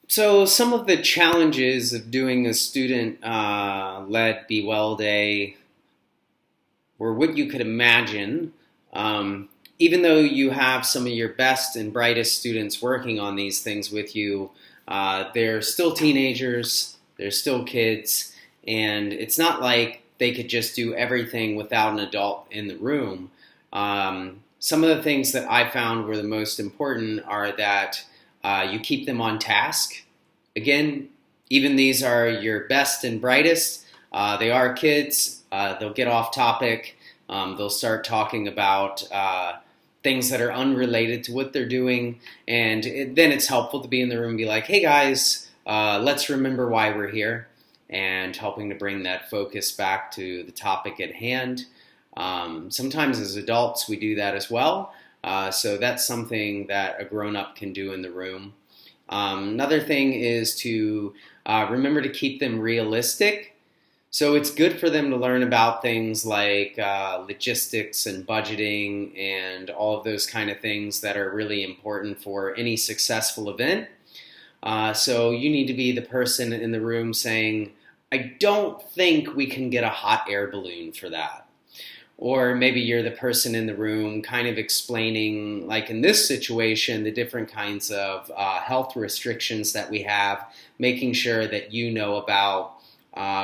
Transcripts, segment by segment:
So some of the challenges of doing a student-led Be Well Day were what you could imagine. Um, Even though you have some of your best and brightest students working on these things with you, they're still teenagers, they're still kids, and it's not like they could just do everything without an adult in the room. Some of the things that I found were the most important are that you keep them on task. Again, even these are your best and brightest. They are kids. They'll get off topic. They'll start talking about things that are unrelated to what they're doing. And then it's helpful to be in the room and be like, hey guys, let's remember why we're here, and helping to bring that focus back to the topic at hand. Sometimes as adults, we do that as well. So that's something that a grown-up can do in the room. Another thing is to remember to keep them realistic. So it's good for them to learn about things like logistics and budgeting and all of those kind of things that are really important for any successful event. So you need to be the person in the room saying, I don't think we can get a hot air balloon for that. Or maybe you're the person in the room kind of explaining, like in this situation, the different kinds of health restrictions that we have, making sure that you know about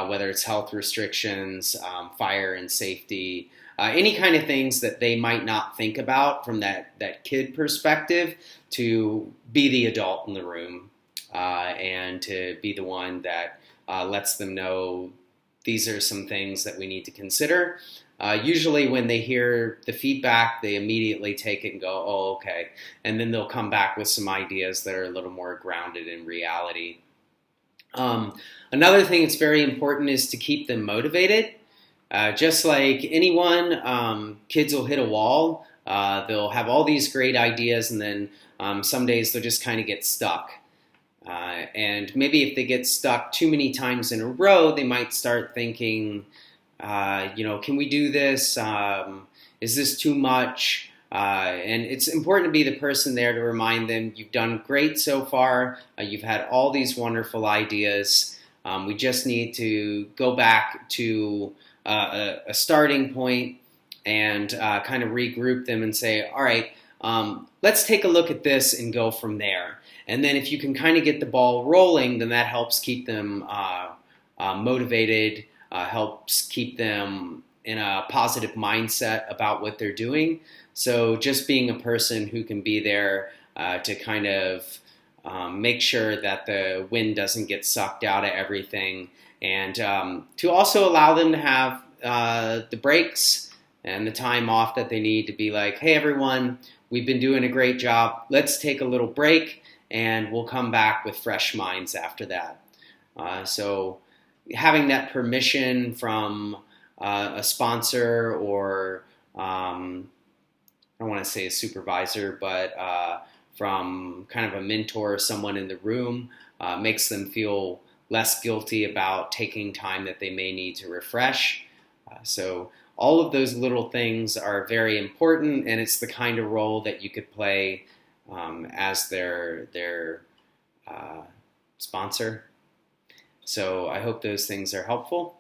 whether it's health restrictions, fire and safety, any kind of things that they might not think about from that kid perspective, to be the adult in the room and to be the one that lets them know these are some things that we need to consider. Usually when they hear the feedback, they immediately take it and go, oh, okay. And then they'll come back with some ideas that are a little more grounded in reality. Another thing that's very important is to keep them motivated. Just like anyone, kids will hit a wall. They'll have all these great ideas, and then some days they'll just kind of get stuck. And maybe if they get stuck too many times in a row, they might start thinking, can we do this? Is this too much? And it's important to be the person there to remind them, you've done great so far. You've had all these wonderful ideas. We just need to go back to a starting point and kind of regroup them and say, all right, let's take a look at this and go from there. And then if you can kind of get the ball rolling, then that helps keep them motivated, helps keep them in a positive mindset about what they're doing. So just being a person who can be there to kind of make sure that the wind doesn't get sucked out of everything, and to also allow them to have the breaks and the time off that they need to be like, hey everyone, we've been doing a great job. Let's take a little break and we'll come back with fresh minds after that. So having that permission from a sponsor or I don't want to say a supervisor, but from kind of a mentor, someone in the room, makes them feel less guilty about taking time that they may need to refresh. So all of those little things are very important, and it's the kind of role that you could play as their sponsor. So I hope those things are helpful.